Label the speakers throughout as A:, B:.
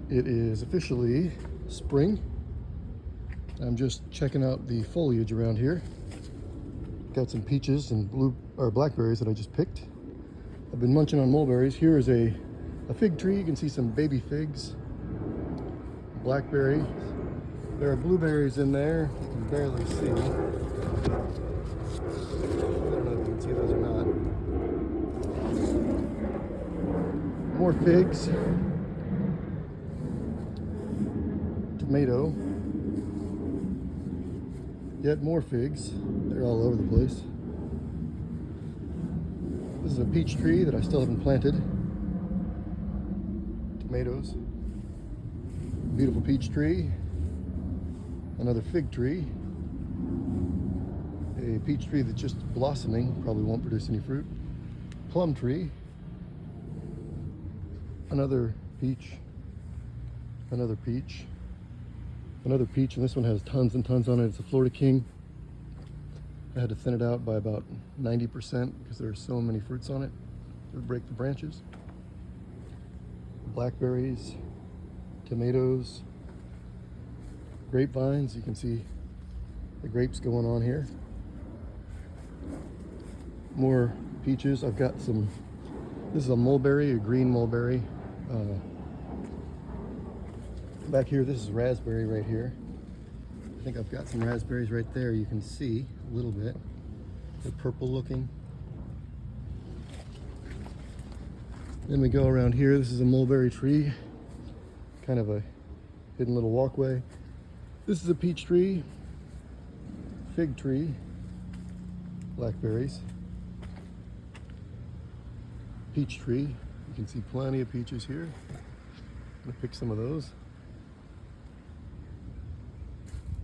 A: It is officially spring. I'm just checking out the foliage around here. Got some peaches and blackberries that I just picked. I've been munching on mulberries. Here is a fig tree. You can see some baby figs. Blackberry. There are blueberries in there. You can barely see. I don't know if you can see those or not. More figs. Tomato. Yet more figs. They're all over the place. This is a peach tree that I still haven't planted. Tomatoes. Beautiful peach tree. Another fig tree. A peach tree that's just blossoming, probably won't produce any fruit. Plum tree. Another peach. Another peach. Another peach, and this one has tons and tons on it. It's a Florida King. I had to thin it out by about 90% because there are so many fruits on it. It would break the branches. Blackberries, tomatoes, grapevines. You can see the grapes going on here. More peaches. I've got some, this is a mulberry, a green mulberry. Back here, this is raspberry right here. I think I've got some raspberries right there. You can see a little bit. They're purple looking. Then we go around here. This is a mulberry tree. Kind of a hidden little walkway. This is a peach tree. Fig tree. Blackberries. Peach tree. You can see plenty of peaches here. I'm gonna pick some of those.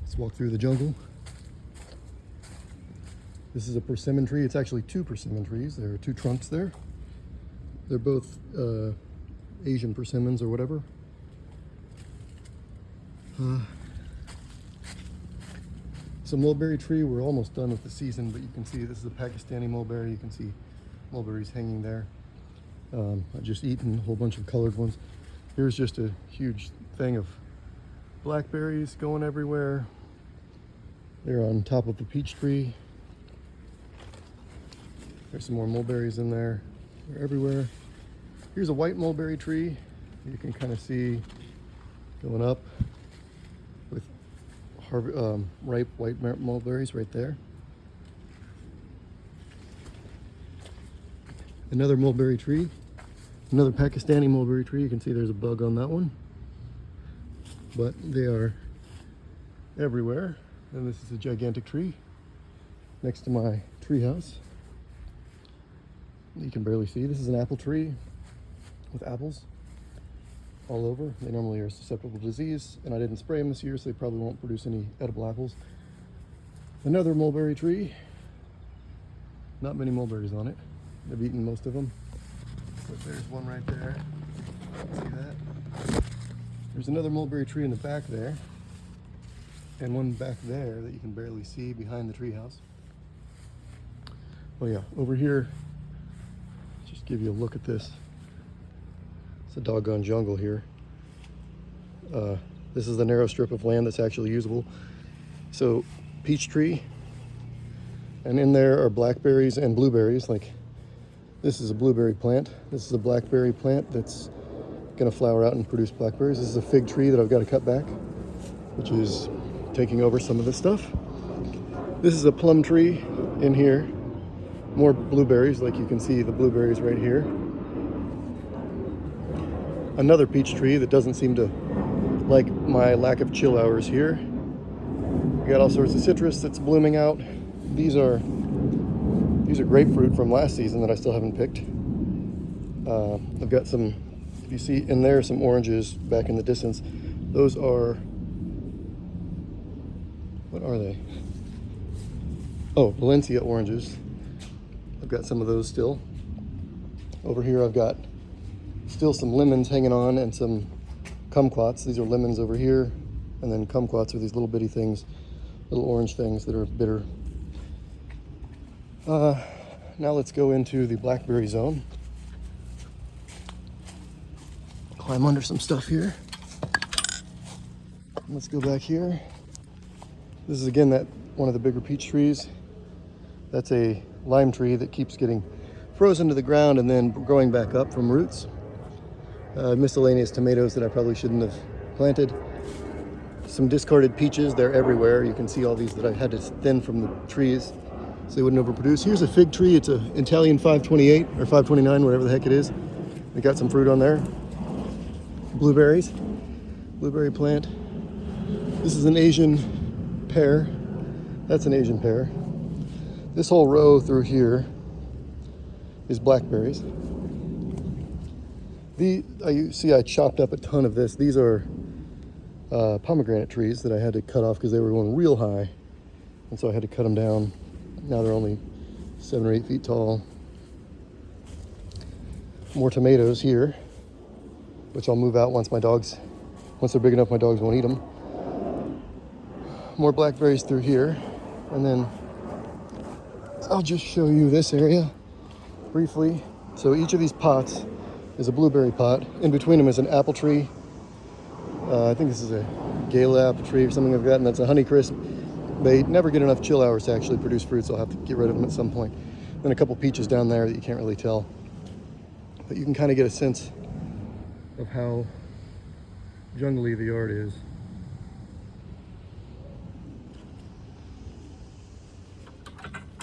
A: Let's walk through the jungle. This is a persimmon tree. It's actually two persimmon trees. There are two trunks there. They're both Asian persimmons or whatever. It's a mulberry tree. We're almost done with the season, but you can see this is a Pakistani mulberry. You can see mulberries hanging there. I've just eaten a whole bunch of colored ones. Here's just a huge thing of blackberries going everywhere. They're on top of a peach tree. There's some more mulberries in there. They're everywhere. Here's a white mulberry tree. You can kind of see going up with ripe white mulberries right there. Another mulberry tree. Another Pakistani mulberry tree. You can see there's a bug on that one. But they are everywhere. And this is a gigantic tree next to my tree house. You can barely see. This is an apple tree with apples all over. They normally are susceptible to disease, and I didn't spray them this year, so they probably won't produce any edible apples. Another mulberry tree. Not many mulberries on it. I've eaten most of them. But there's one right there. See that? There's another mulberry tree in the back there, and one back there that you can barely see behind the treehouse. Oh yeah, over here, just give you a look at this. It's a doggone jungle here. This is the narrow strip of land that's actually usable. So, peach tree, and in there are blackberries and blueberries. Like, this is a blueberry plant. This is a blackberry plant that's gonna flower out and produce blackberries. This is a fig tree that I've got to cut back, which is taking over some of this stuff. This is a plum tree in here. More blueberries, like you can see the blueberries right here. Another peach tree that doesn't seem to like my lack of chill hours here. We got all sorts of citrus that's blooming out. These are grapefruit from last season that I still haven't picked. I've got some, if you see in there, some oranges back in the distance. Those are, what are they? Oh, Valencia oranges. I've got some of those still. Over here I've got still some lemons hanging on and some kumquats. These are lemons over here, and then kumquats are these little bitty things, little orange things that are bitter. Now let's go into the blackberry zone. Climb under some stuff here. Let's go back here. This is again that one of the bigger peach trees. That's a lime tree that keeps getting frozen to the ground and then growing back up from roots. Miscellaneous tomatoes that I probably shouldn't have planted. Some discarded peaches, they're everywhere. You can see all these that I had to thin from the trees so they wouldn't overproduce. Here's a fig tree. It's an Italian 528 or 529, whatever the heck it is. They got some fruit on there. Blueberries, blueberry plant. This is an Asian pear. That's an Asian pear. This whole row through here is blackberries. You see I chopped up a ton of this. These are pomegranate trees that I had to cut off because they were going real high. And so I had to cut them down. Now they're only 7 or 8 feet tall. More tomatoes here, which I'll move out once they're big enough my dogs won't eat them. More blackberries through here. And then I'll just show you this area briefly. So each of these pots is a blueberry pot. In between them is an apple tree. I think this is a Gala apple tree or something like that, and that's a Honeycrisp. They never get enough chill hours to actually produce fruit, so I'll have to get rid of them at some point. Then a couple peaches down there that you can't really tell. But you can kind of get a sense of how jungly the yard is.